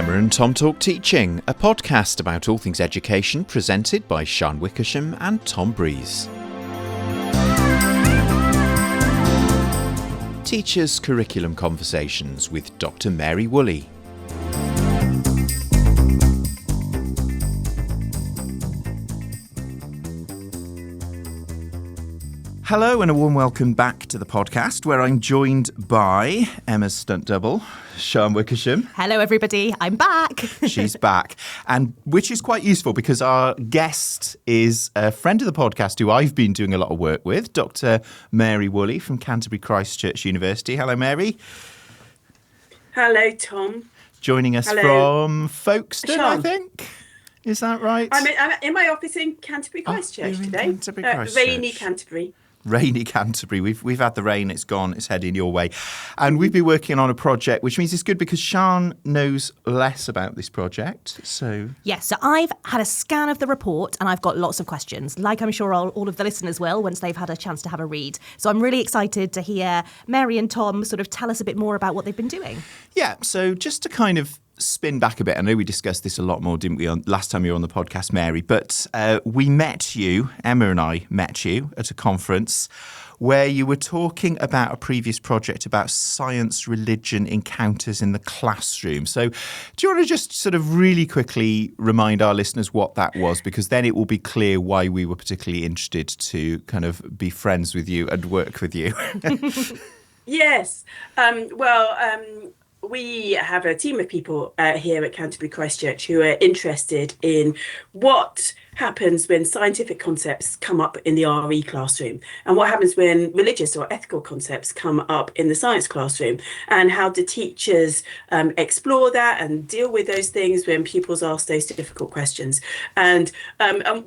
Emma and Tom Talk Teaching, a podcast about all things education presented by Sian Wickersham and Tom Breeze. Teachers' Curriculum Conversations with Dr Mary Woolley. Hello and a warm welcome back to the podcast where I'm joined by Emma's stunt double, Sian Wickersham. Hello everybody, I'm back. She's back, and which is quite useful because our guest is a friend of the podcast who I've been doing a lot of work with, Dr Mary Woolley from Canterbury Christ Church University. Hello Mary. Hello Tom. Joining us from Folkestone, I think. Is that right? I'm in my office in Canterbury Christ Church today. Canterbury Christ rainy Church. Canterbury. Rainy Canterbury. We've had the rain, it's gone, it's heading your way. And we've been working on a project, which means it's good because Sian knows less about this project. So I've had a scan of the report and I've got lots of questions, like I'm sure all of the listeners will once they've had a chance to have a read. So I'm really excited to hear Mary and Tom sort of tell us a bit more about what they've been doing. Yeah, so just to kind of spin back a bit. I know we discussed this a lot more, didn't we, last time you were on the podcast, Mary? But we met you, Emma and I met you at a conference where you were talking about a previous project about science-religion encounters in the classroom. So do you want to just sort of really quickly remind our listeners what that was? Because then it will be clear why we were particularly interested to kind of be friends with you and work with you. Yes. We have a team of people here at Canterbury Christ Church who are interested in what happens when scientific concepts come up in the RE classroom and what happens when religious or ethical concepts come up in the science classroom, and how do teachers explore that and deal with those things when pupils ask those difficult questions. And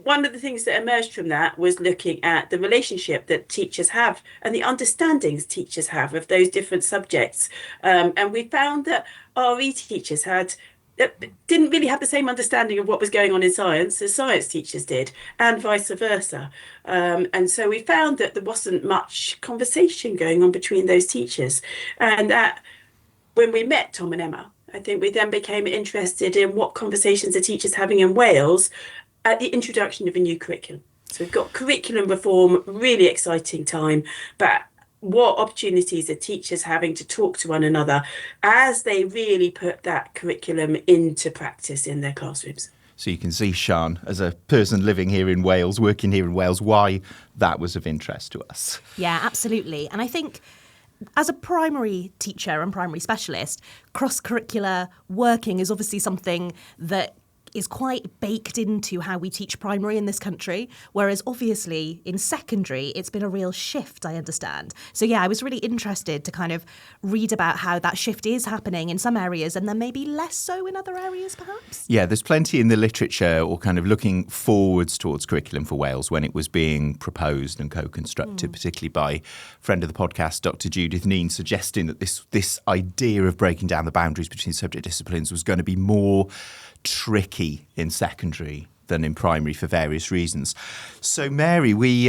one of the things that emerged from that was looking at the relationship that teachers have and the understandings teachers have of those different subjects. And we found that RE teachers didn't really have the same understanding of what was going on in science as science teachers did, and vice versa. And so we found that there wasn't much conversation going on between those teachers. And that when we met Tom and Emma, I think we then became interested in what conversations are teachers having in Wales at the introduction of a new curriculum. So we've got curriculum reform, really exciting time, but what opportunities are teachers having to talk to one another as they really put that curriculum into practice in their classrooms? So you can see, Sian, as a person living here in Wales, working here in Wales, why that was of interest to us. Yeah, absolutely. And I think as a primary teacher and primary specialist, cross-curricular working is obviously something that is quite baked into how we teach primary in this country, whereas obviously in secondary it's been a real shift, I understand. So yeah, I was really interested to kind of read about how that shift is happening in some areas and then maybe less so in other areas perhaps. Yeah, there's plenty in the literature or kind of looking forwards towards curriculum for Wales when it was being proposed and co-constructed, particularly by a friend of the podcast, Dr Judith Neen, suggesting that this idea of breaking down the boundaries between subject disciplines was going to be more tricky in secondary than in primary for various reasons. So Mary, we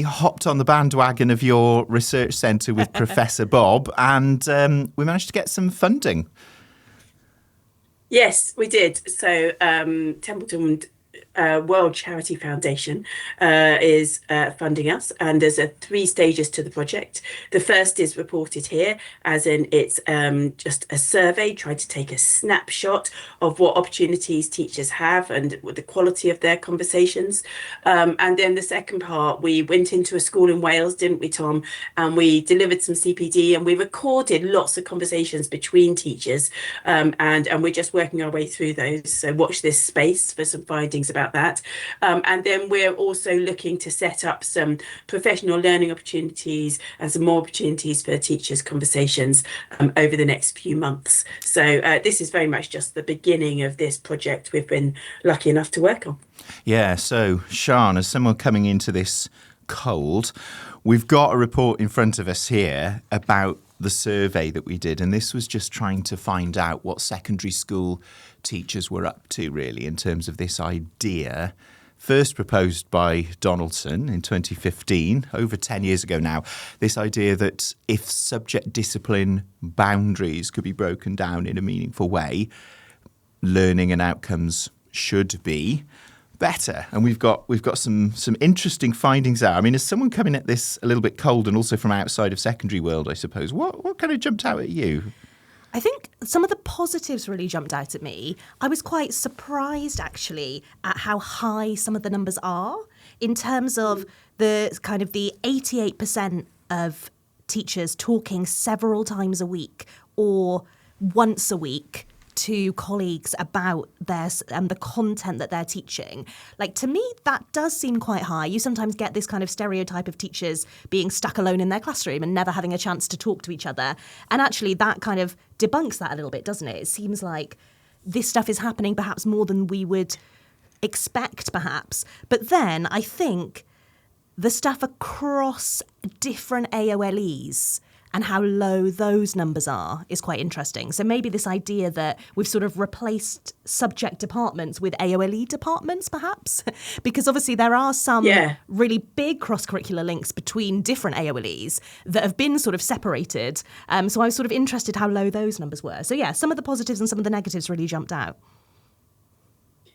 hopped on the bandwagon of your research centre with Professor Bob, and we managed to get some funding. Yes, we did. So Templeton World Charity Foundation is funding us, and there's 3 stages to the project. The first is reported here, as in it's just a survey trying to take a snapshot of what opportunities teachers have and the quality of their conversations. And then the second part, we went into a school in Wales, didn't we, Tom? And we delivered some CPD and we recorded lots of conversations between teachers, and we're just working our way through those. So watch this space for some findings about that. And then we're also looking to set up some professional learning opportunities and some more opportunities for teachers' conversations over the next few months. So this is very much just the beginning of this project we've been lucky enough to work on. Yeah, so Sian, as someone coming into this cold, we've got a report in front of us here about the survey that we did, and this was just trying to find out what secondary school teachers were up to, really, in terms of this idea, first proposed by Donaldson in 2015, over 10 years ago now, this idea that if subject discipline boundaries could be broken down in a meaningful way, learning and outcomes should be better. And we've got some interesting findings there. I mean, as someone coming at this a little bit cold and also from outside of secondary world, I suppose, what kind of jumped out at you? I think some of the positives really jumped out at me. I was quite surprised, actually, at how high some of the numbers are in terms of the 88% of teachers talking several times a week or once a week to colleagues about the content that they're teaching. Like, to me, that does seem quite high. You sometimes get this kind of stereotype of teachers being stuck alone in their classroom and never having a chance to talk to each other. And actually, that kind of debunks that a little bit, doesn't it? It seems like this stuff is happening perhaps more than we would expect, perhaps. But then I think the stuff across different AOLEs and how low those numbers are is quite interesting. So maybe this idea that we've sort of replaced subject departments with AOLE departments, perhaps, because obviously there are some really big cross-curricular links between different AOLEs that have been sort of separated. So I was sort of interested how low those numbers were. So yeah, some of the positives and some of the negatives really jumped out.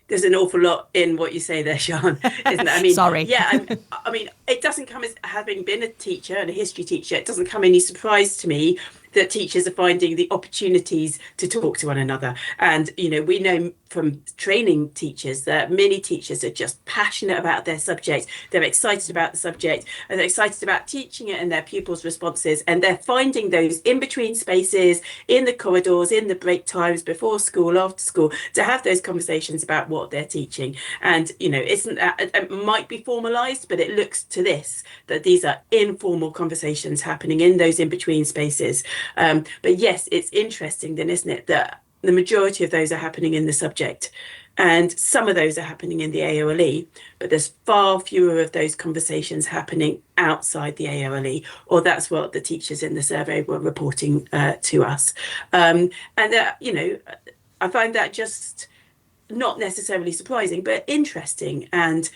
There's an awful lot in what you say there, Sian, isn't it? I mean, sorry. Yeah, I mean, it doesn't come as, having been a teacher and a history teacher, it doesn't come any surprise to me that teachers are finding the opportunities to talk to one another. And, you know, we know from training teachers that many teachers are just passionate about their subject. They're excited about the subject and they're excited about teaching it and their pupils' responses. And they're finding those in between spaces, in the corridors, in the break times, before school, after school, to have those conversations about what they're teaching. And, you know, it might be formalized, but it looks to this, that these are informal conversations happening in those in between spaces. But yes, it's interesting then, isn't it, that the majority of those are happening in the subject and some of those are happening in the AOLE, but there's far fewer of those conversations happening outside the AOLE, or that's what the teachers in the survey were reporting to us. You know, I find that just not necessarily surprising, but interesting. And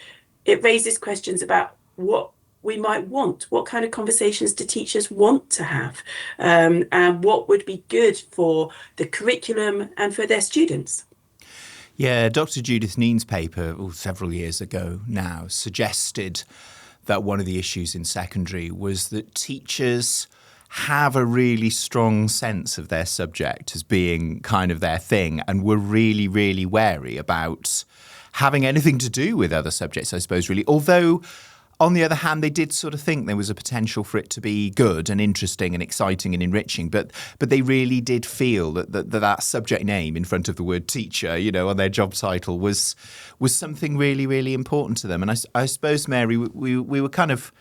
it raises questions about what we might want. What kind of conversations do teachers want to have? And what would be good for the curriculum and for their students? Yeah, Dr. Judith Neen's paper several years ago now suggested that one of the issues in secondary was that teachers have a really strong sense of their subject as being kind of their thing and were really, really wary about having anything to do with other subjects, I suppose, really. Although, on the other hand, they did sort of think there was a potential for it to be good and interesting and exciting and enriching, but they really did feel that subject name in front of the word teacher, you know, on their job title was something really, really important to them. And I suppose, Mary, we were kind of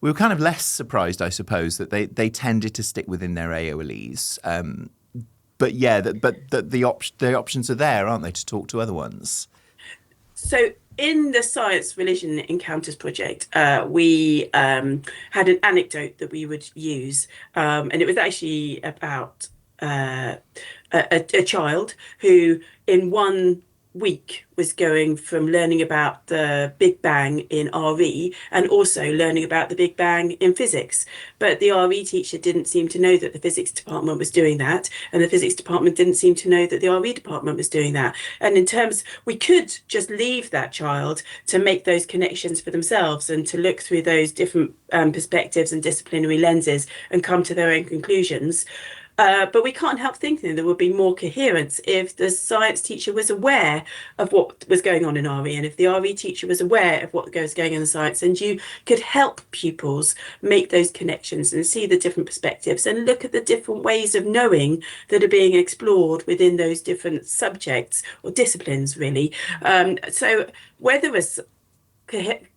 less surprised, I suppose, that they tended to stick within their AOLEs. But yeah, the options are there, aren't they, to talk to other ones? So in the Science Religion Encounters project, we had an anecdote that we would use, and it was actually about a child who in one week was going from learning about the Big Bang in RE and also learning about the Big Bang in physics. But the RE teacher didn't seem to know that the physics department was doing that, and the physics department didn't seem to know that the RE department was doing that. And in terms, we could just leave that child to make those connections for themselves and to look through those different perspectives and disciplinary lenses and come to their own conclusions. But we can't help thinking there would be more coherence if the science teacher was aware of what was going on in RE, and if the RE teacher was aware of what was going on in science, and you could help pupils make those connections and see the different perspectives and look at the different ways of knowing that are being explored within those different subjects or disciplines, really. So whether it's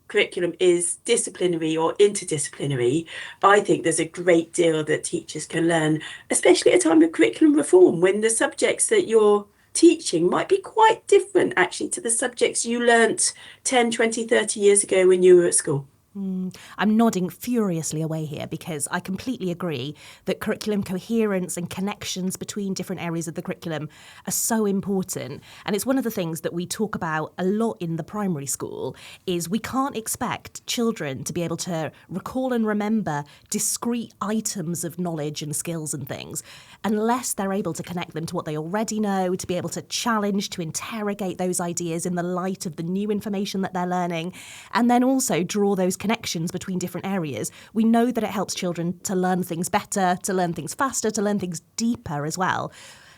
curriculum is disciplinary or interdisciplinary, I think there's a great deal that teachers can learn, especially at a time of curriculum reform when the subjects that you're teaching might be quite different actually to the subjects you learnt 10, 20, 30 years ago when you were at school. I'm nodding furiously away here because I completely agree that curriculum coherence and connections between different areas of the curriculum are so important. And it's one of the things that we talk about a lot in the primary school is we can't expect children to be able to recall and remember discrete items of knowledge and skills and things unless they're able to connect them to what they already know, to be able to challenge, to interrogate those ideas in the light of the new information that they're learning, and then also draw those connections between different areas. We know that it helps children to learn things better, to learn things faster, to learn things deeper as well.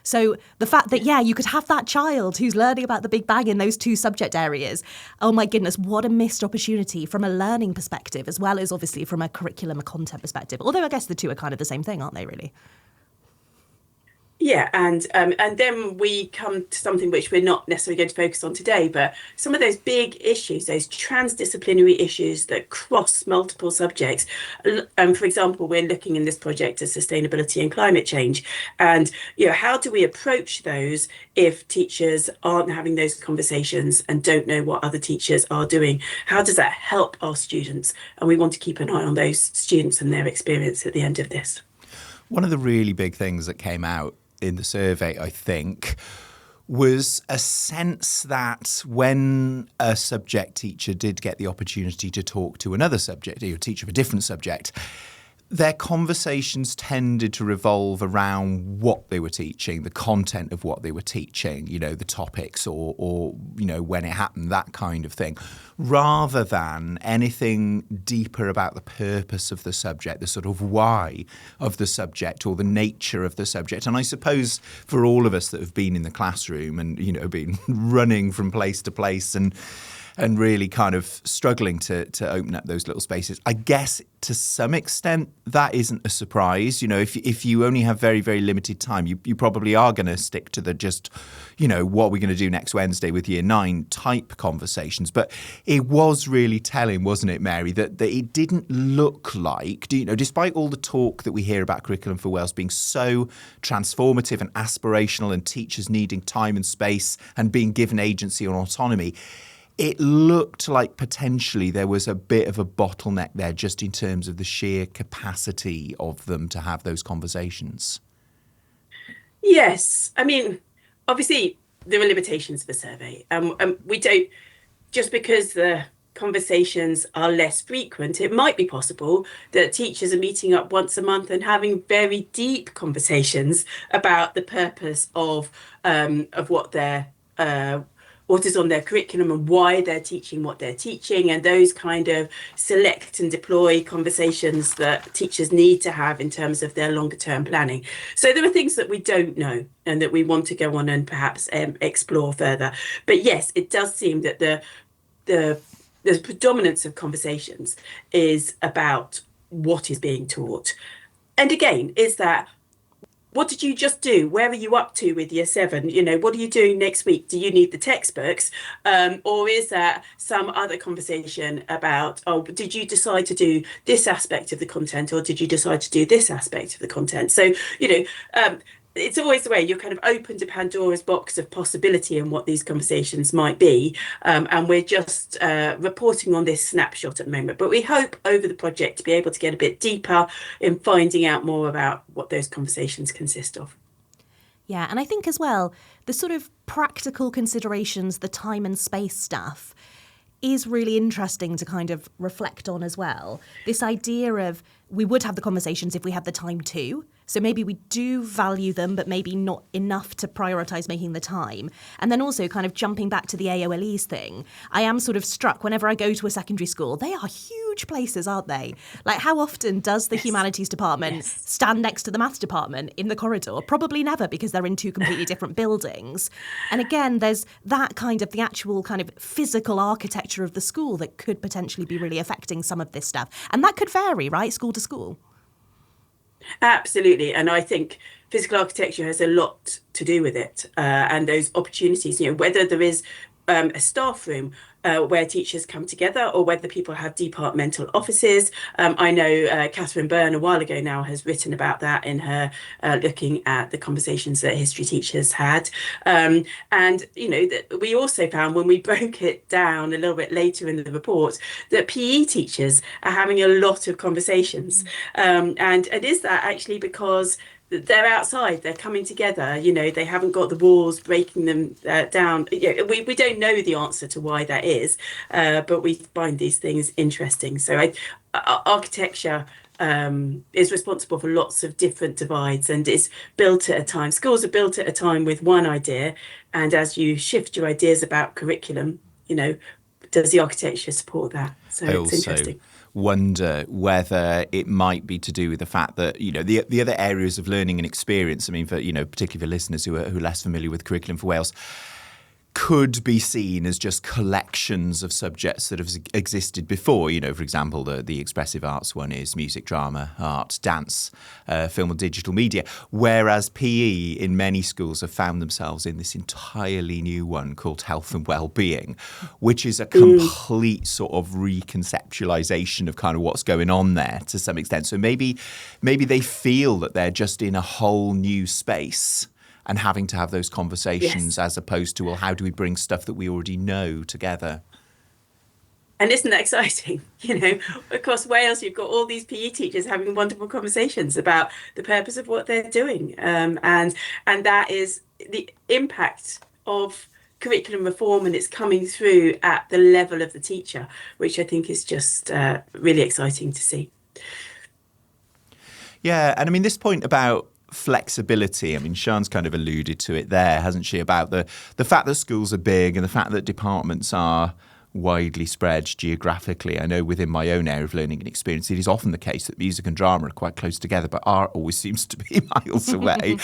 So the fact that, you could have that child who's learning about the Big Bang in those two subject areas, oh my goodness, what a missed opportunity from a learning perspective, as well as obviously from a curriculum, a content perspective. Although I guess the two are kind of the same thing, aren't they, really? Yeah, and then we come to something which we're not necessarily going to focus on today, but some of those big issues, those transdisciplinary issues that cross multiple subjects. For example, we're looking in this project at sustainability and climate change, and how do we approach those if teachers aren't having those conversations and don't know what other teachers are doing? How does that help our students? And we want to keep an eye on those students and their experience at the end of this. One of the really big things that came out in the survey, I think, was a sense that when a subject teacher did get the opportunity to talk to another subject, or a teacher of a different subject, their conversations tended to revolve around what they were teaching, the content of what they were teaching, the topics or when it happened, that kind of thing, rather than anything deeper about the purpose of the subject, the sort of why of the subject or the nature of the subject. And I suppose for all of us that have been in the classroom and, been running from place to place and really kind of struggling to open up those little spaces, I guess to some extent that isn't a surprise. If you only have very, very limited time, you probably are going to stick to the just, what are we going to do next Wednesday with Year 9 type conversations. But it was really telling, wasn't it, Mary, that it didn't look like, despite all the talk that we hear about Curriculum for Wales being so transformative and aspirational and teachers needing time and space and being given agency and autonomy, it looked like potentially there was a bit of a bottleneck there just in terms of the sheer capacity of them to have those conversations. Yes. I mean, obviously, there are limitations of the survey. We don't, just because the conversations are less frequent, it might be possible that teachers are meeting up once a month and having very deep conversations about the purpose of what they're what is on their curriculum and why they're teaching what they're teaching, and those kind of select and deploy conversations that teachers need to have in terms of their longer term planning. So there are things that we don't know and that we want to go on and perhaps explore further. But yes, it does seem that the predominance of conversations is about what is being taught. And again, is that, what did you just do? Where are you up to with Year 7? What are you doing next week? Do you need the textbooks? Or is that some other conversation about, did you decide to do this aspect of the content, or did you decide to do this aspect of the content? So, it's always the way you're kind of open to Pandora's box of possibility and what these conversations might be. And we're just reporting on this snapshot at the moment. But we hope over the project to be able to get a bit deeper in finding out more about what those conversations consist of. Yeah, and I think as well, the sort of practical considerations, the time and space stuff is really interesting to kind of reflect on as well. This idea of we would have the conversations if we had the time to. So maybe we do value them, but maybe not enough to prioritise making the time. And then also kind of jumping back to the AOLEs thing, I am sort of struck whenever I go to a secondary school, they are huge places, aren't they? Like, how often does the humanities department stand next to the maths department in the corridor? Probably never, because they're in two completely different buildings. And again, there's that kind of the actual kind of physical architecture of the school that could potentially be really affecting some of this stuff. And that could vary, right, school to school. Absolutely. And I think physical architecture has a lot to do with it, and those opportunities, whether there is a staff room where teachers come together, or whether people have departmental offices. I know Catherine Byrne a while ago now has written about that in her looking at the conversations that history teachers had. And, we also found when we broke it down a little bit later in the report that PE teachers are having a lot of conversations. And is that actually because they're outside, they're coming together, they haven't got the walls breaking them down. We don't know the answer to why that is, but we find these things interesting. So architecture is responsible for lots of different divides, and is built at a time. Schools are built at a time with one idea, and as you shift your ideas about curriculum, does the architecture support that? So it's interesting. Wonder whether it might be to do with the fact that the other areas of learning and experience, I mean, for particularly for listeners who are less familiar with Curriculum for Wales, could be seen as just collections of subjects that have existed before. For example, the expressive arts one is music, drama, art, dance, film and digital media, whereas PE in many schools have found themselves in this entirely new one called health and well-being, which is a complete sort of reconceptualization of kind of what's going on there to some extent. So maybe they feel that they're just in a whole new space and having to have those conversations, as opposed to, well, how do we bring stuff that we already know together? And isn't that exciting? Across Wales, you've got all these PE teachers having wonderful conversations about the purpose of what they're doing. And that is the impact of curriculum reform, and it's coming through at the level of the teacher, which I think is just really exciting to see. Yeah, and I mean, this point about flexibility, I mean, Sian's kind of alluded to it there, hasn't she, about the fact that schools are big and the fact that departments are widely spread geographically. I know within my own area of learning and experience, it is often the case that music and drama are quite close together, but art always seems to be miles away.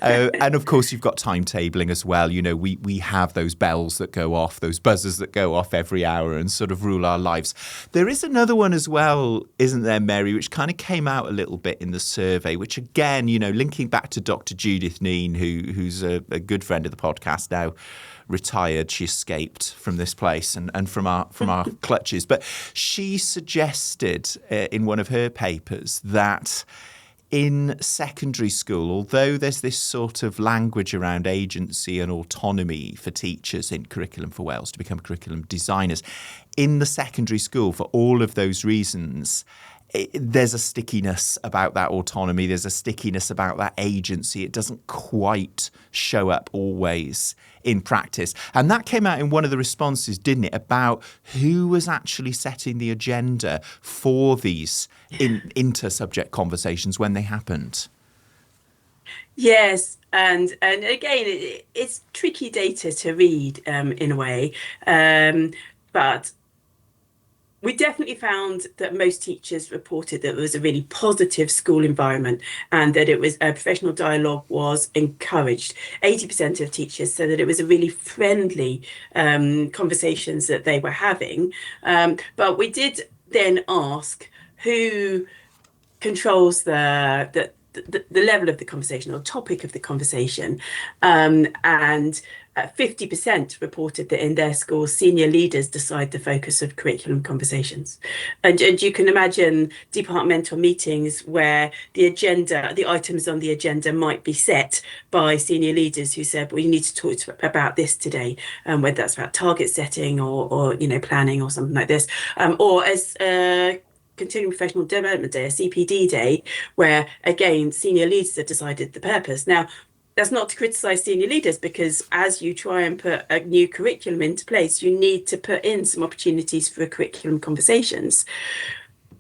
And of course, you've got timetabling as well. We have those bells that go off, those buzzers that go off every hour and sort of rule our lives. There is another one as well, isn't there, Mary, which kind of came out a little bit in the survey, which again, linking back to Dr Judith Neen, who's a good friend of the podcast now, retired. She escaped from this place and from our clutches. But she suggested in one of her papers that in secondary school, although there's this sort of language around agency and autonomy for teachers in Curriculum for Wales to become curriculum designers, in the secondary school, for all of those reasons, there's a stickiness about that autonomy. There's a stickiness about that agency. It doesn't quite show up always in practice. And that came out in one of the responses, didn't it, about who was actually setting the agenda for these inter-subject conversations when they happened. Yes, and again, it's tricky data to read in a way, but we definitely found that most teachers reported that it was a really positive school environment and that it was professional dialogue was encouraged. 80% of teachers said that it was a really friendly conversations that they were having. But we did then ask who controls the level of the conversation or topic of the conversation, and 50% reported that in their schools, senior leaders decide the focus of curriculum conversations. And you can imagine departmental meetings where the items on the agenda might be set by senior leaders who said, well, you need to talk about this today, whether that's about target setting or planning or something like this, or as Continuing Professional Development Day, a CPD day, where again senior leaders have decided the purpose. Now, that's not to criticise senior leaders, because as you try and put a new curriculum into place, you need to put in some opportunities for curriculum conversations.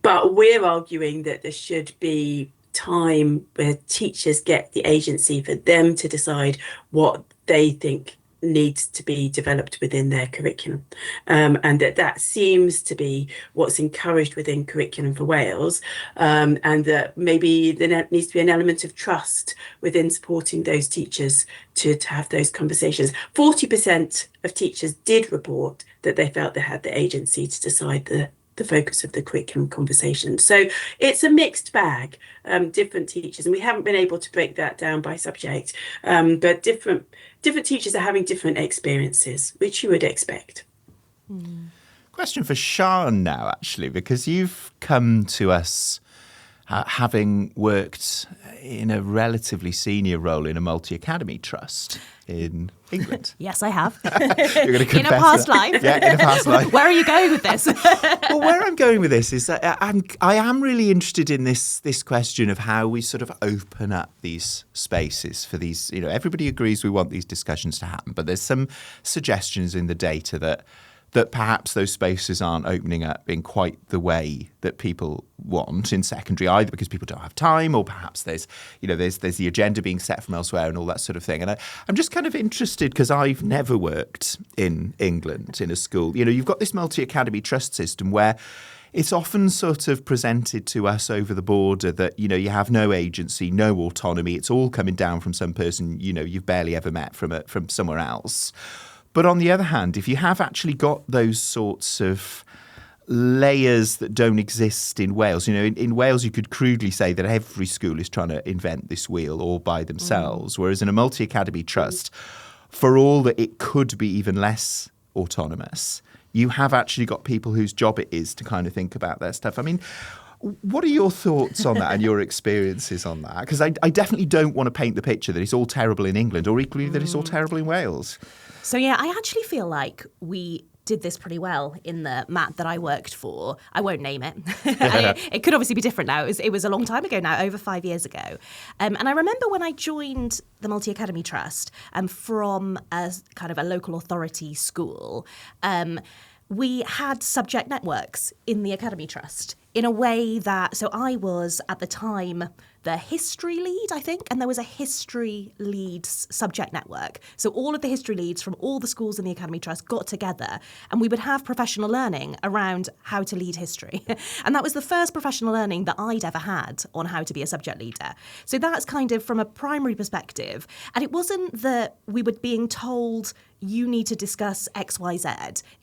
But we're arguing that there should be time where teachers get the agency for them to decide what they think needs to be developed within their curriculum, and that seems to be what's encouraged within Curriculum for Wales, and that maybe there needs to be an element of trust within supporting those teachers to have those conversations. 40% of teachers did report that they felt they had the agency to decide the focus of the curriculum conversation. So it's a mixed bag, different teachers, and we haven't been able to break that down by subject, but different teachers are having different experiences, which you would expect. Mm. Question for Sian now, actually, because you've come to us having worked in a relatively senior role in a multi-academy trust in England. Yes, I have. You're going to confess in a past life. Yeah, in a past life. Where are you going with this? Well, where I'm going with this is that I am really interested in this question of how we sort of open up these spaces for these, everybody agrees we want these discussions to happen, but there's some suggestions in the data that perhaps those spaces aren't opening up in quite the way that people want in secondary, either because people don't have time, or perhaps there's the agenda being set from elsewhere and all that sort of thing. And I'm just kind of interested, because I've never worked in England in a school. You've got this multi-academy trust system where it's often sort of presented to us over the border that, you have no agency, no autonomy. It's all coming down from some person, you've barely ever met from somewhere else. But on the other hand, if you have actually got those sorts of layers that don't exist in Wales, in Wales you could crudely say that every school is trying to invent this wheel all by themselves, whereas in a multi-academy trust, for all that it could be even less autonomous, you have actually got people whose job it is to kind of think about their stuff. I mean, what are your thoughts on that and your experiences on that? Because I definitely don't want to paint the picture that it's all terrible in England, or equally that it's all terrible in Wales. So, yeah, I actually feel like we did this pretty well in the MAT that I worked for. I won't name it. It could obviously be different now. It was a long time ago now, over 5 years ago. And I remember when I joined the Multi-Academy Trust from a kind of a local authority school, we had subject networks in the Academy Trust in a way that, so I was at the time the history lead, I think, and there was a history leads subject network. So all of the history leads from all the schools in the Academy Trust got together, and we would have professional learning around how to lead history. And that was the first professional learning that I'd ever had on how to be a subject leader. So that's kind of from a primary perspective. And it wasn't that we were being told, you need to discuss X, Y, Z.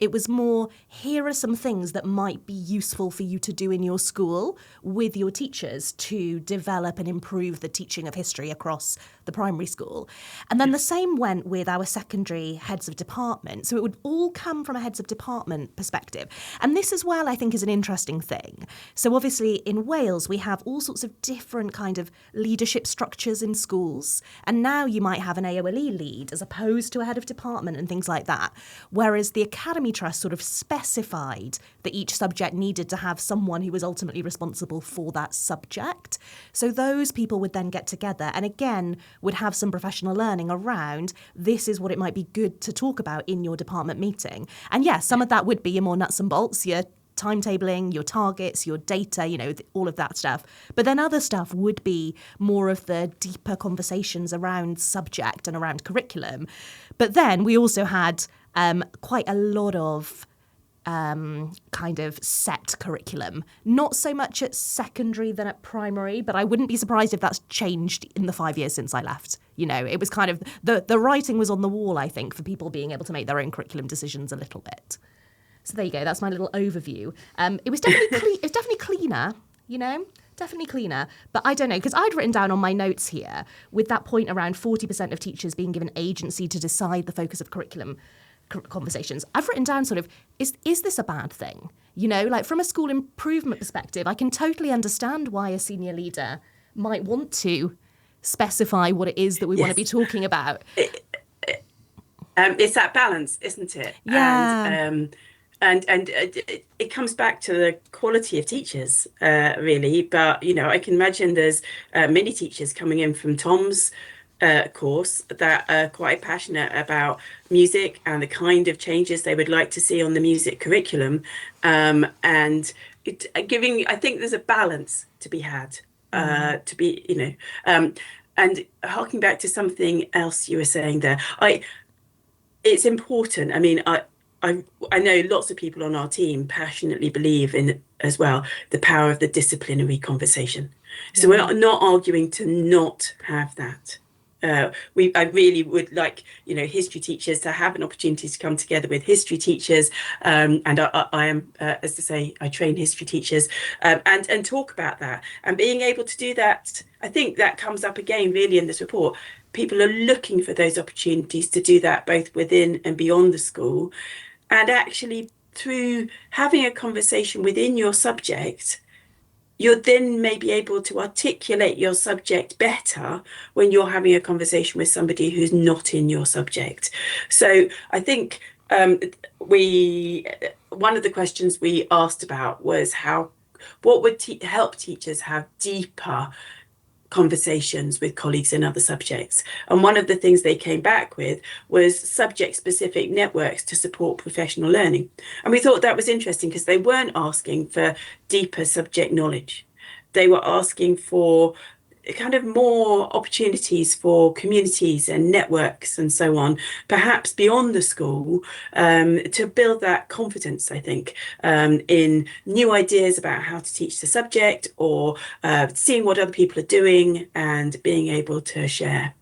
It was more, here are some things that might be useful for you to do in your school with your teachers to develop and improve the teaching of history across the primary school. And then the same went with our secondary heads of department. So it would all come from a heads of department perspective. And this as well, I think, is an interesting thing. So obviously in Wales, we have all sorts of different kind of leadership structures in schools. And now you might have an AOLE lead as opposed to a head of department and things like that. Whereas the Academy Trust sort of specified that each subject needed to have someone who was ultimately responsible for that subject. So those people would then get together and again would have some professional learning around this is what it might be good to talk about in your department meeting. And yes, some of that would be your more nuts and bolts, your timetabling, your targets, your data, all of that stuff. But then other stuff would be more of the deeper conversations around subject and around curriculum. But then we also had quite a lot of kind of set curriculum. Not so much at secondary than at primary, but I wouldn't be surprised if that's changed in the 5 years since I left. It was kind of, the writing was on the wall, I think, for people being able to make their own curriculum decisions a little bit. So there you go, that's my little overview. It was definitely cleaner, definitely cleaner. But I don't know, because I'd written down on my notes here, with that point around 40% of teachers being given agency to decide the focus of curriculum conversations, I've written down sort of, is this a bad thing? Like from a school improvement perspective, I can totally understand why a senior leader might want to specify what it is that we want to be talking about. It's that balance, isn't it? Yeah. And it comes back to the quality of teachers, really. But, I can imagine there's many teachers coming in from Tom's course that are quite passionate about music and the kind of changes they would like to see on the music curriculum. And I think there's a balance to be had, and harking back to something else you were saying there, it's important. I mean, I know lots of people on our team passionately believe in, as well, the power of the disciplinary conversation. So we're not arguing to not have that. I really would like, history teachers to have an opportunity to come together with history teachers. And I am, as I say, I train history teachers and talk about that. And being able to do that, I think that comes up again really in this report. People are looking for those opportunities to do that both within and beyond the school, and actually through having a conversation within your subject, you're then maybe able to articulate your subject better when you're having a conversation with somebody who's not in your subject. So I think one of the questions we asked about was what would help teachers have deeper conversations with colleagues in other subjects. And one of the things they came back with was subject-specific networks to support professional learning. And we thought that was interesting because they weren't asking for deeper subject knowledge. They were asking for kind of more opportunities for communities and networks and so on, perhaps beyond the school, to build that confidence, I think, in new ideas about how to teach the subject, or seeing what other people are doing and being able to share.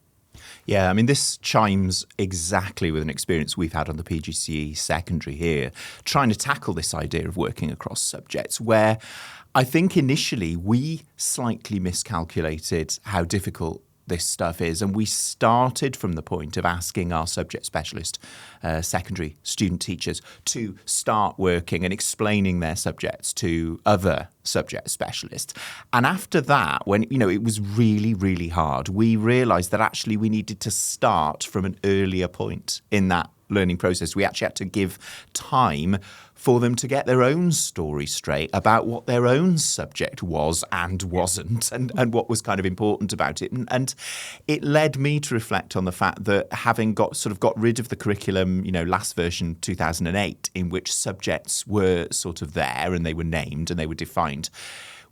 Yeah, I mean, this chimes exactly with an experience we've had on the PGCE secondary here, trying to tackle this idea of working across subjects, where I think initially we slightly miscalculated how difficult this stuff is. And we started from the point of asking our subject specialist secondary student teachers to start working and explaining their subjects to other subject specialists. And after that, when, it was really, really hard, we realised that actually we needed to start from an earlier point in that learning process. We actually had to give time for them to get their own story straight about what their own subject was and wasn't, and what was kind of important about it. And it led me to reflect on the fact that having got rid of the curriculum, last version 2008, in which subjects were sort of there and they were named and they were defined,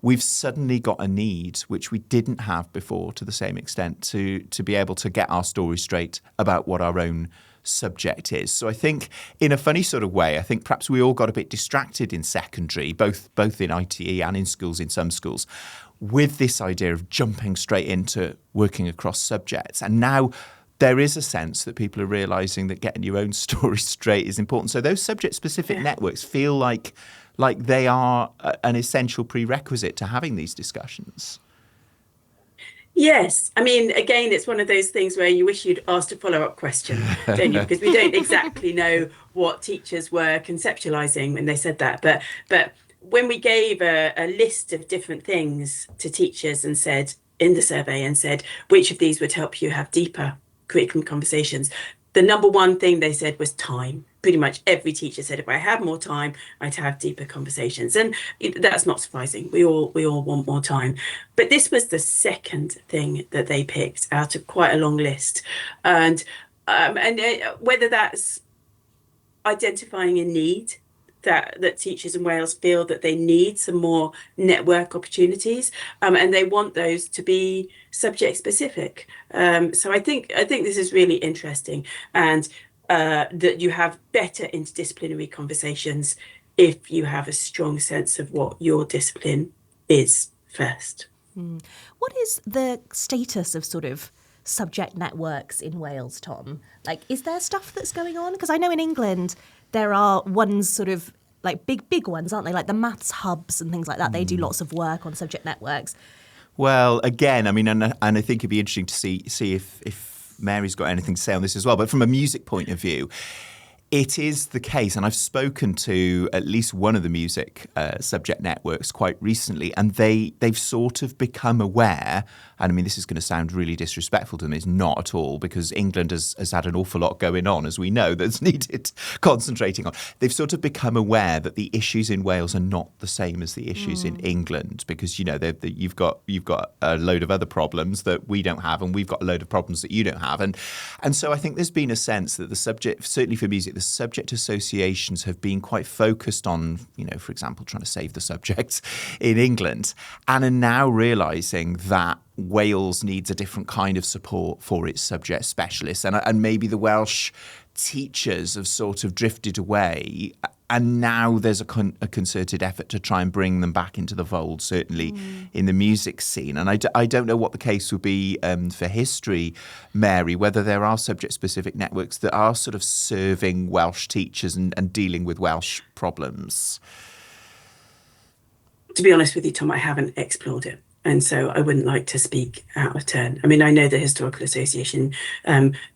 we've suddenly got a need, which we didn't have before to the same extent, to be able to get our story straight about what our own subject is. So I think in a funny sort of way, I think perhaps we all got a bit distracted in secondary, both in ITE and in schools, in some schools, with this idea of jumping straight into working across subjects. And now there is a sense that people are realising that getting your own story straight is important. So those subject-specific networks feel like they are an essential prerequisite to having these discussions. Yes. I mean, again, it's one of those things where you wish you'd asked a follow-up question, don't you? Because we don't exactly know what teachers were conceptualising when they said that. But when we gave a list of different things to teachers and said in the survey and said, which of these would help you have deeper curriculum conversations, the number one thing they said was time. Pretty much every teacher said, if I had more time, I'd have deeper conversations. And that's not surprising. We all want more time. But this was the second thing that they picked out of quite a long list. And whether that's identifying a need, that teachers in Wales feel that they need some more network opportunities, and they want those to be subject specific. So I think this is really interesting, and that you have better interdisciplinary conversations if you have a strong sense of what your discipline is first. What is the status of sort of subject networks in Wales, Tom? Like, is there stuff that's going on? Because I know in England there are ones sort of like big ones, aren't they? Like the maths hubs and things like that. They do lots of work on subject networks. Well, again, I mean, and I think it'd be interesting to see if Mary's got anything to say on this as well. But from a music point of view, it is the case, and I've spoken to at least one of the music subject networks quite recently, and they've sort of become aware, and I mean, this is going to sound really disrespectful to them, it's not at all, because England has had an awful lot going on, as we know, that's needed concentrating on. They've sort of become aware that the issues in Wales are not the same as the issues in England, because, you've got a load of other problems that we don't have, and we've got a load of problems that you don't have. And so I think there's been a sense that the subject, certainly for music, the subject associations have been quite focused on, for example, trying to save the subjects in England, and are now realising that Wales needs a different kind of support for its subject specialists, and maybe the Welsh teachers have sort of drifted away, and now there's a concerted effort to try and bring them back into the fold, certainly in the music scene. And I don't know what the case would be for history, Mary, whether there are subject-specific networks that are sort of serving Welsh teachers and dealing with Welsh problems. To be honest with you, Tom, I haven't explored it. And so I wouldn't like to speak out of turn. I mean, I know the Historical Association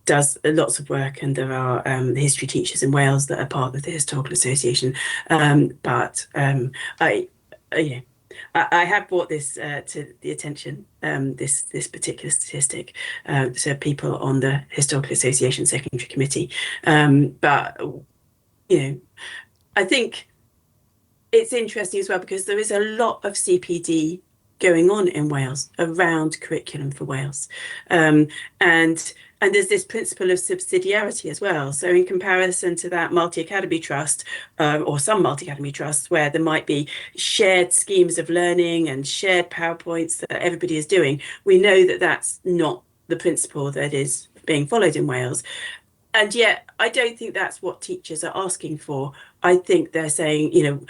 does lots of work, and there are history teachers in Wales that are part of the Historical Association. But I have brought this to the attention, this particular statistic, to people on the Historical Association Secondary Committee. But I think it's interesting as well, because there is a lot of CPD going on in Wales around curriculum for Wales, and there's this principle of subsidiarity as well. So in comparison to that multi-academy trust, or some multi-academy trusts where there might be shared schemes of learning and shared PowerPoints that everybody is doing, we know that that's not the principle that is being followed in Wales. And yet I don't think that's what teachers are asking for. I think they're saying,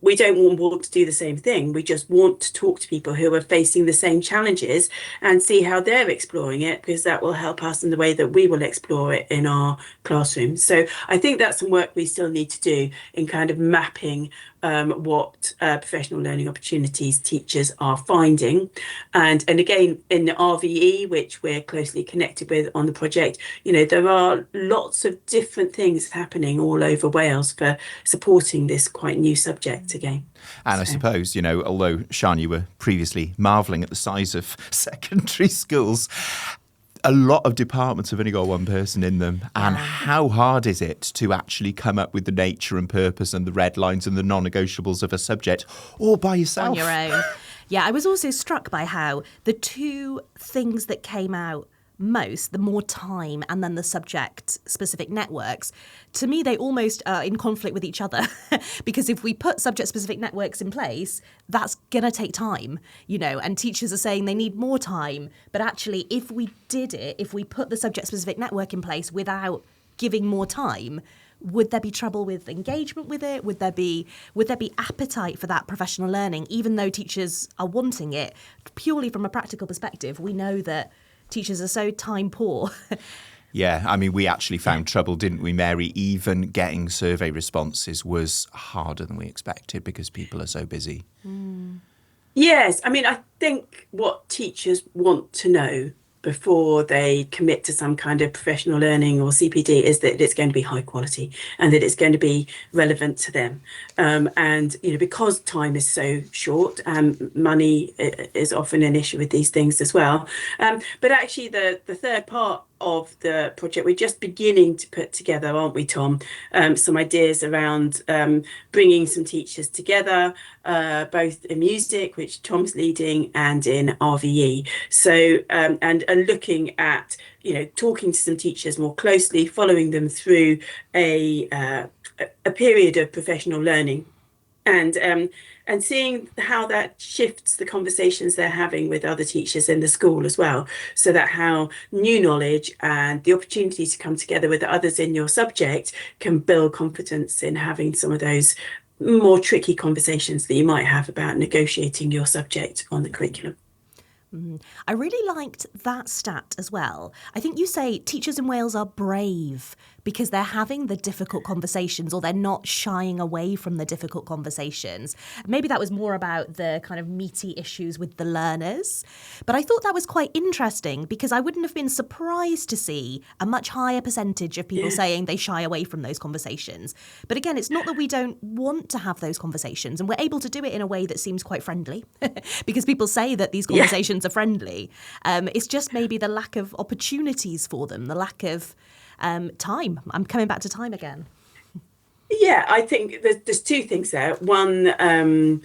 we don't want to do the same thing. We just want to talk to people who are facing the same challenges and see how they're exploring it, because that will help us in the way that we will explore it in our classrooms. So I think that's some work we still need to do in kind of mapping what professional learning opportunities teachers are finding. And again, in the RVE, which we're closely connected with on the project, there are lots of different things happening all over Wales for supporting this quite new subject again. And I suppose, although, Sian, you were previously marvelling at the size of secondary schools, a lot of departments have only got one person in them. And how hard is it to actually come up with the nature and purpose and the red lines and the non-negotiables of a subject all by yourself? On your own. Yeah, I was also struck by how the two things that came out most, the more time and then the subject-specific networks, to me, they almost are in conflict with each other. Because if we put subject-specific networks in place, that's going to take time, and teachers are saying they need more time. But actually, if we put the subject-specific network in place without giving more time, would there be trouble with engagement with it? Would there be appetite for that professional learning, even though teachers are wanting it? Purely from a practical perspective, we know that teachers are so time poor. Yeah, I mean, we actually found trouble, didn't we, Mary? Even getting survey responses was harder than we expected because people are so busy. Yes, I mean, I think what teachers want to know before they commit to some kind of professional learning or CPD is that it's going to be high quality and that it's going to be relevant to them. And, because time is so short, money is often an issue with these things as well. But actually, the third part of the project, we're just beginning to put together, aren't we, Tom? Some ideas around bringing some teachers together, both in music, which Tom's leading, and in RVE. So, and looking at, talking to some teachers more closely, following them through a period of professional learning, and seeing how that shifts the conversations they're having with other teachers in the school as well, so that how new knowledge and the opportunity to come together with others in your subject can build confidence in having some of those more tricky conversations that you might have about negotiating your subject on the curriculum. I really liked that stat as well. I think you say teachers in Wales are brave because they're having the difficult conversations, or they're not shying away from the difficult conversations. Maybe that was more about the kind of meaty issues with the learners. But I thought that was quite interesting, because I wouldn't have been surprised to see a much higher percentage of people saying they shy away from those conversations. But again, it's not that we don't want to have those conversations, and we're able to do it in a way that seems quite friendly because people say that these conversations are friendly. It's just maybe the lack of opportunities for them, the lack of time. I'm coming back to time again. Yeah, I think there's two things there. One, I'm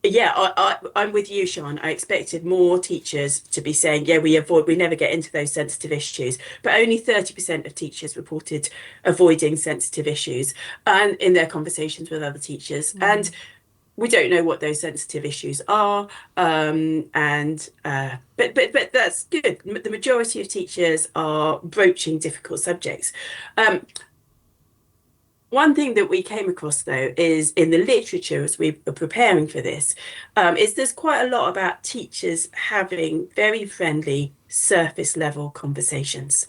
with you, Sian. I expected more teachers to be saying, we never get into those sensitive issues. But only 30% of teachers reported avoiding sensitive issues and in their conversations with other teachers. And we don't know what those sensitive issues are, but that's good. The majority of teachers are broaching difficult subjects. One thing that we came across, though, is in the literature as we were preparing for this, is there's quite a lot about teachers having very friendly surface level conversations,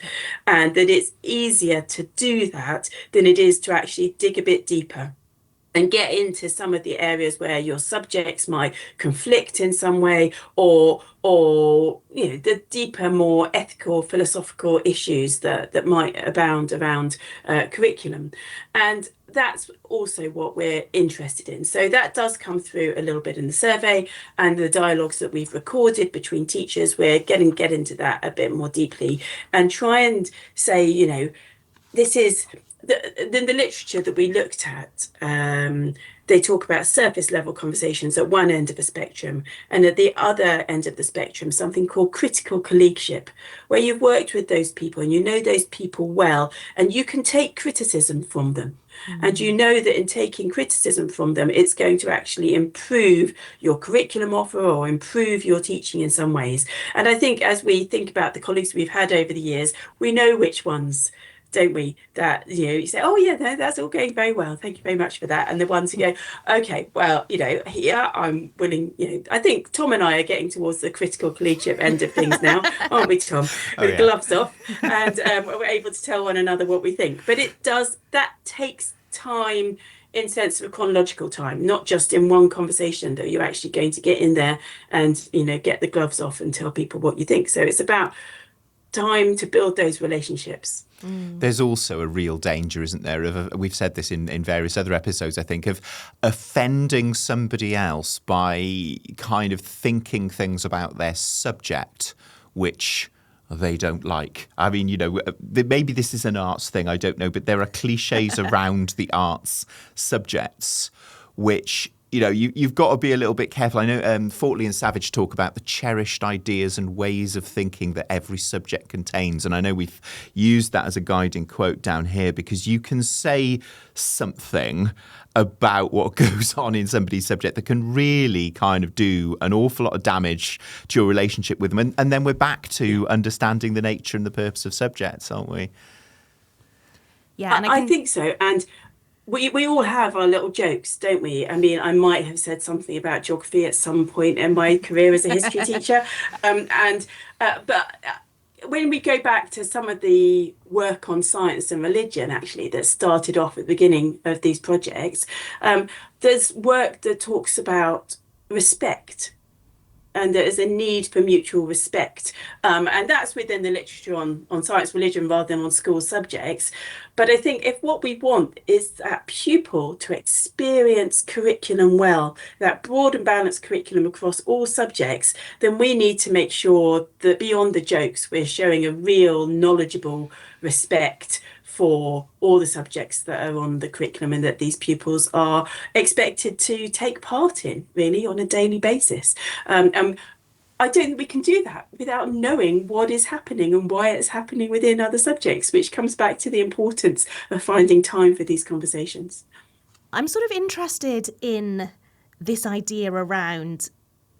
and that it's easier to do that than it is to actually dig a bit deeper and get into some of the areas where your subjects might conflict in some way, or the deeper, more ethical, philosophical issues that might abound around curriculum. And that's also what we're interested in. So that does come through a little bit in the survey, and the dialogues that we've recorded between teachers. We're get into that a bit more deeply and try and say, this is the literature that we looked at. They talk about surface level conversations at one end of the spectrum, and at the other end of the spectrum, something called critical colleagueship, where you've worked with those people and you know those people well, and you can take criticism from them. And you know that in taking criticism from them, it's going to actually improve your curriculum offer or improve your teaching in some ways. And I think as we think about the colleagues we've had over the years, we know which ones, don't we, that you say, oh yeah, no, that's all going very well, thank you very much for that. And the ones who go, okay, well, here I'm willing, I think Tom and I are getting towards the critical collegiate end of things now, aren't we, Tom? With gloves off, and we're able to tell one another what we think. But that takes time, in sense of a chronological time, not just in one conversation that you're actually going to get in there and get the gloves off and tell people what you think. So it's about time to build those relationships. There's also a real danger, isn't there, we've said this in various other episodes, I think, of offending somebody else by kind of thinking things about their subject which they don't like. I mean, maybe this is an arts thing, I don't know, but there are cliches around the arts subjects which you've got to be a little bit careful. I know Fortley and Savage talk about the cherished ideas and ways of thinking that every subject contains. And I know we've used that as a guiding quote down here, because you can say something about what goes on in somebody's subject that can really kind of do an awful lot of damage to your relationship with them. And then we're back to understanding the nature and the purpose of subjects, aren't we? Yeah, and I think so. And we all have our little jokes, don't we? I mean, I might have said something about geography at some point in my career as a history teacher. But when we go back to some of the work on science and religion, actually, that started off at the beginning of these projects, there's work that talks about respect. And there is a need for mutual respect. And that's within the literature on science, religion, rather than on school subjects. But I think if what we want is that pupil to experience curriculum well, that broad and balanced curriculum across all subjects, then we need to make sure that beyond the jokes, we're showing a real knowledgeable respect for all the subjects that are on the curriculum and that these pupils are expected to take part in, really, on a daily basis. I don't think we can do that without knowing what is happening and why it's happening within other subjects, which comes back to the importance of finding time for these conversations. I'm sort of interested in this idea around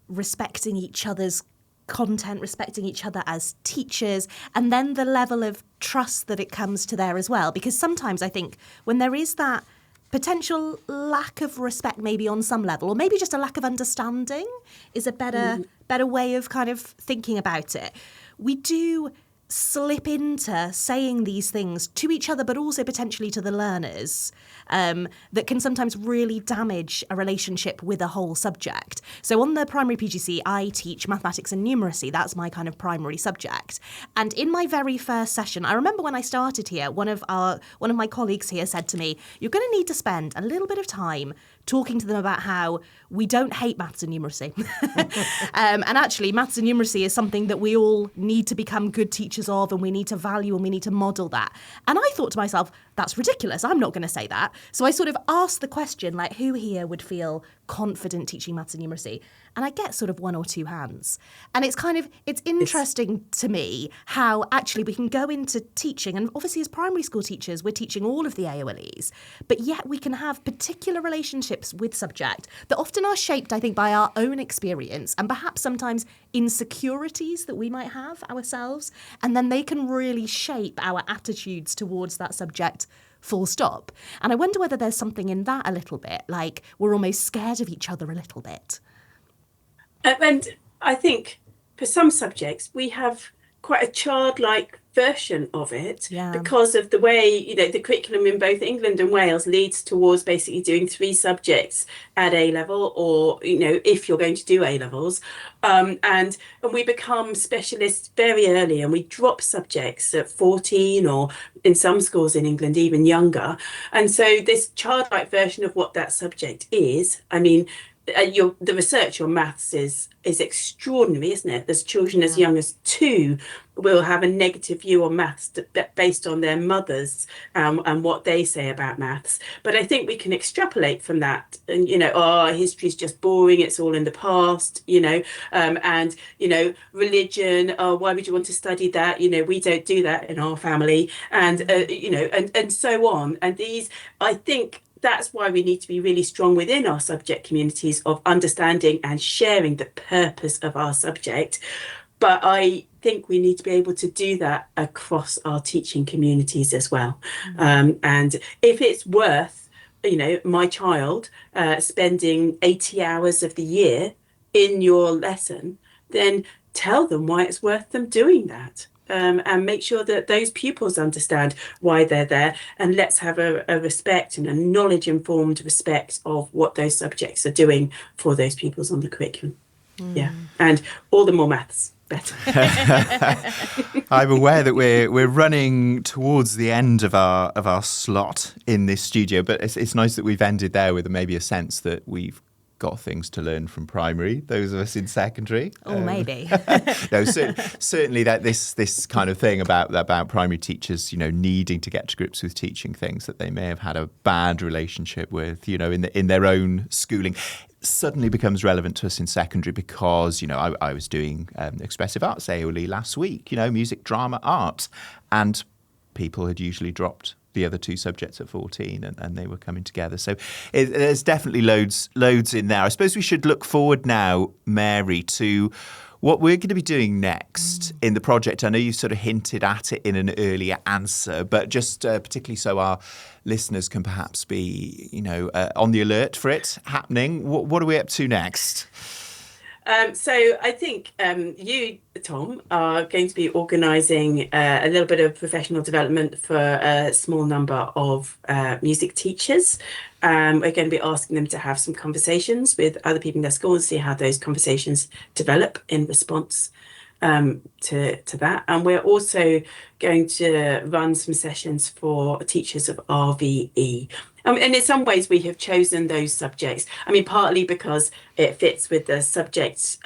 respecting each other's content, respecting each other as teachers, and then the level of trust that it comes to there as well. Because sometimes I think when there is that potential lack of respect, maybe on some level, or maybe just a lack of understanding is a better way of kind of thinking about it. We do slip into saying these things to each other, but also potentially to the learners, that can sometimes really damage a relationship with a whole subject. So on the primary PGC, I teach mathematics and numeracy. That's my kind of primary subject. And in my very first session, I remember when I started here, one of my colleagues here said to me, "You're going to need to spend a little bit of time talking to them about how we don't hate maths and numeracy." And actually, maths and numeracy is something that we all need to become good teachers of, and we need to value and we need to model that. And I thought to myself, that's ridiculous. I'm not going to say that. So I sort of asked the question, like, who here would feel confident teaching maths and numeracy? And I get sort of one or two hands. And it's interesting to me how actually we can go into teaching, and obviously as primary school teachers, we're teaching all of the AOLEs, but yet we can have particular relationships with subject that often are shaped, I think, by our own experience and perhaps sometimes insecurities that we might have ourselves. And then they can really shape our attitudes towards that subject, full stop. And I wonder whether there's something in that a little bit, like we're almost scared of each other a little bit. And I think for some subjects, we have quite a childlike version of it, Yeah. because of the way, the curriculum in both England and Wales leads towards basically doing 3 subjects at A level, or, if you're going to do A levels. And we become specialists very early, and we drop subjects at 14, or in some schools in England, even younger. And so this childlike version of what that subject is, I mean, the research on maths is extraordinary, isn't it? There's children as young as 2 will have a negative view on maths based on their mothers and what they say about maths. But I think we can extrapolate from that, and history's just boring, it's all in the past, and religion, why would you want to study that? We don't do that in our family, and and so on. And these, I think, that's why we need to be really strong within our subject communities of understanding and sharing the purpose of our subject. But I think we need to be able to do that across our teaching communities as well. And if it's worth, my child spending 80 hours of the year in your lesson, then tell them why it's worth them doing that. And make sure that those pupils understand why they're there, and let's have a respect and a knowledge-informed respect of what those subjects are doing for those pupils on the curriculum. Yeah, and all the more maths, better. I'm aware that we're running towards the end of our slot in this studio, but it's nice that we've ended there with maybe a sense that we've got things to learn from primary, those of us in secondary. Oh, maybe. No, certainly that this kind of thing about primary teachers, needing to get to grips with teaching things that they may have had a bad relationship with, in their own schooling, suddenly becomes relevant to us in secondary because, I was doing expressive arts AOLE last week, music, drama, art, and people had usually dropped the other 2 subjects at 14 and they were coming together. So there's definitely loads in there. I suppose we should look forward now, Mary, to what we're going to be doing next in the project. I know you sort of hinted at it in an earlier answer, but just particularly so our listeners can perhaps be, on the alert for it happening. What are we up to next? So I think you, Tom, are going to be organising a little bit of professional development for a small number of music teachers. We're going to be asking them to have some conversations with other people in their schools, see how those conversations develop in response to that. And we're also going to run some sessions for teachers of RVE. And in some ways, we have chosen those subjects. I mean, partly because it fits with the subject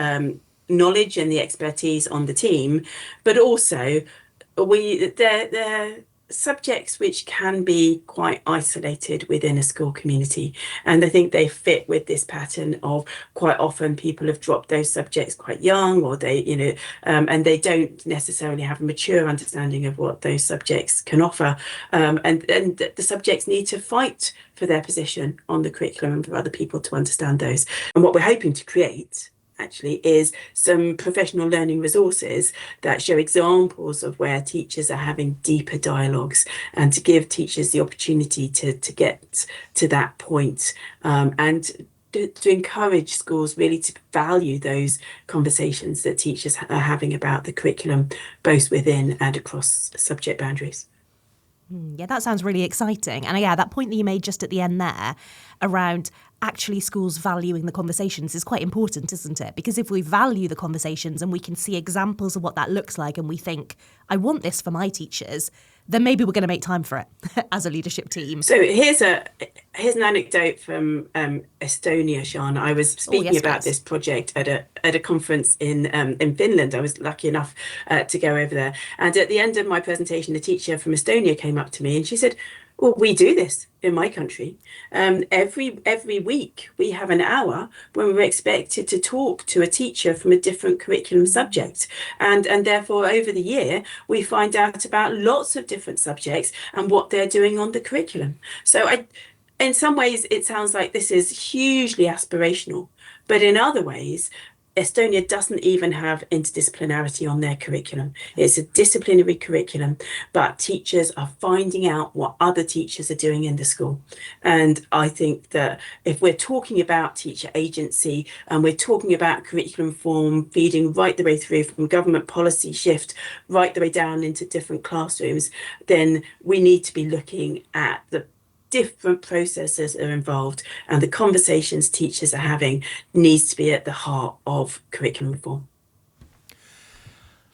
knowledge and the expertise on the team, but also they're subjects which can be quite isolated within a school community. And I think they fit with this pattern of quite often people have dropped those subjects quite young, or they, and they don't necessarily have a mature understanding of what those subjects can offer. And the subjects need to fight for their position on the curriculum and for other people to understand those. And what we're hoping to create actually is some professional learning resources that show examples of where teachers are having deeper dialogues, and to give teachers the opportunity to get to that point, and to encourage schools really to value those conversations that teachers are having about the curriculum, both within and across subject boundaries. Yeah, that sounds really exciting. And that point that you made just at the end there around actually schools valuing the conversations is quite important, isn't it? Because if we value the conversations and we can see examples of what that looks like, and we think, I want this for my teachers, then maybe we're going to make time for it as a leadership team. So here's an anecdote from Estonia, Sian. I was speaking about this project at a conference in Finland. I was lucky enough to go over there. And at the end of my presentation, a teacher from Estonia came up to me and she said, well, we do this in my country. Every week we have an hour when we're expected to talk to a teacher from a different curriculum subject. And therefore, over the year, we find out about lots of different subjects and what they're doing on the curriculum. So in some ways, it sounds like this is hugely aspirational. But in other ways, Estonia doesn't even have interdisciplinarity on their curriculum. It's a disciplinary curriculum, but teachers are finding out what other teachers are doing in the school. And I think that if we're talking about teacher agency and we're talking about curriculum reform feeding right the way through from government policy shift right the way down into different classrooms, then we need to be looking at the different processes are involved, and the conversations teachers are having needs to be at the heart of curriculum reform.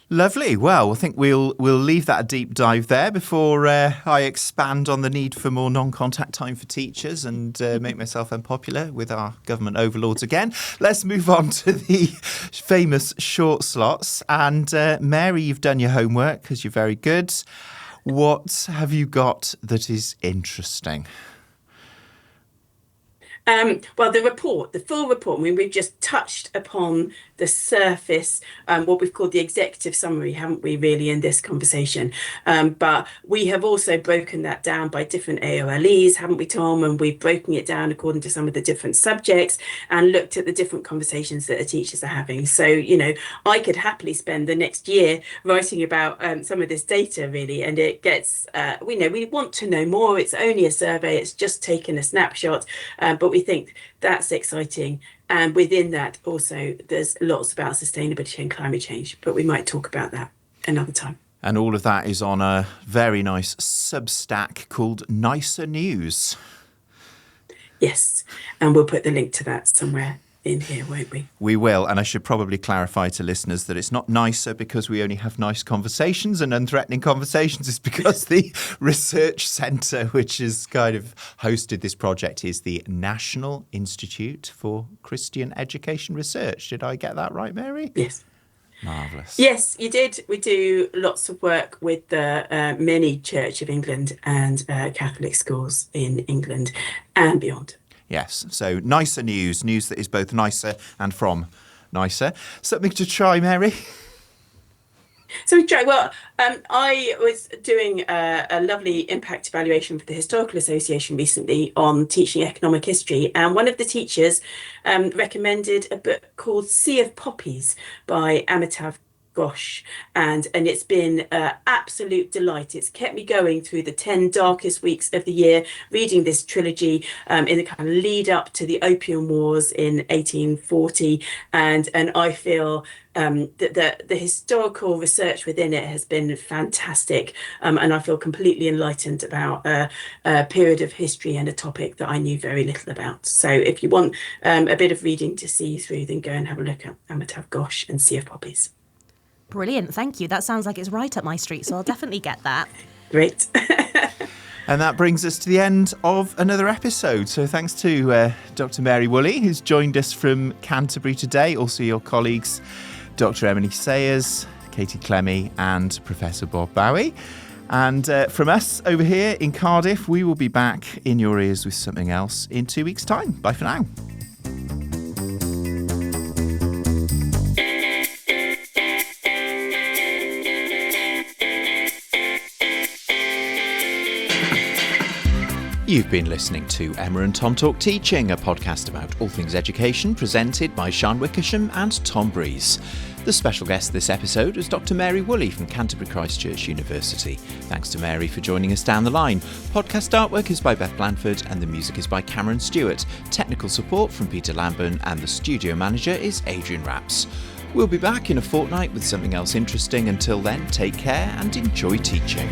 Lovely. Well, I think we'll leave that a deep dive there before I expand on the need for more non-contact time for teachers and make myself unpopular with our government overlords again. Let's move on to the famous short slots. And Mary, you've done your homework because you're very good. What have you got that is interesting? Well, the full report, I mean, we've just touched upon the surface, what we've called the executive summary, haven't we, really, in this conversation? But we have also broken that down by different AOLEs, haven't we, Tom? And we've broken it down according to some of the different subjects and looked at the different conversations that the teachers are having. So, I could happily spend the next year writing about some of this data, really, and it gets, we want to know more. It's only a survey, it's just taken a snapshot, but we think that's exciting. And within that also there's lots about sustainability and climate change, but we might talk about that another time. And all of that is on a very nice Substack called Nicer News. Yes, and we'll put the link to that somewhere in here, won't we? We will, and I should probably clarify to listeners that it's not nicer because we only have nice conversations and unthreatening conversations. It's because the research centre, which has kind of hosted this project, is the National Institute for Christian Education Research. Did I get that right, Mary? Yes. Marvellous. Yes, you did. We do lots of work with the many Church of England and Catholic schools in England and beyond. Yes, so nicer news that is both nicer and from nicer. Something to try, Mary? So, well, I was doing a lovely impact evaluation for the Historical Association recently on teaching economic history, and one of the teachers recommended a book called Sea of Poppies by Amitav Ghosh, and it's been an absolute delight. It's kept me going through the 10 darkest weeks of the year, reading this trilogy in the kind of lead up to the Opium Wars in 1840, and I feel that the historical research within it has been fantastic, and I feel completely enlightened about a period of history and a topic that I knew very little about. So if you want a bit of reading to see you through, then go and have a look at Amitav Ghosh and Sea of Poppies. Brilliant, thank you. That sounds like it's right up my street, so I'll definitely get that. Great. And that brings us to the end of another episode. So thanks to Dr Mary Woolley, who's joined us from Canterbury today, also your colleagues Dr Emily Sayers, Katie Clemmy and Professor Bob Bowie. And from us over here in Cardiff, we will be back in your ears with something else in 2 weeks' time. Bye for now. You've been listening to Emma and Tom Talk Teaching, a podcast about all things education, presented by Sian Wickersham and Tom Breeze. The special guest this episode was Dr Mary Woolley from Canterbury Christ Church University. Thanks to Mary for joining us down the line. Podcast artwork is by Beth Blanford and the music is by Cameron Stewart. Technical support from Peter Lamburn and the studio manager is Adrian Rapps. We'll be back in a fortnight with something else interesting. Until then, take care and enjoy teaching.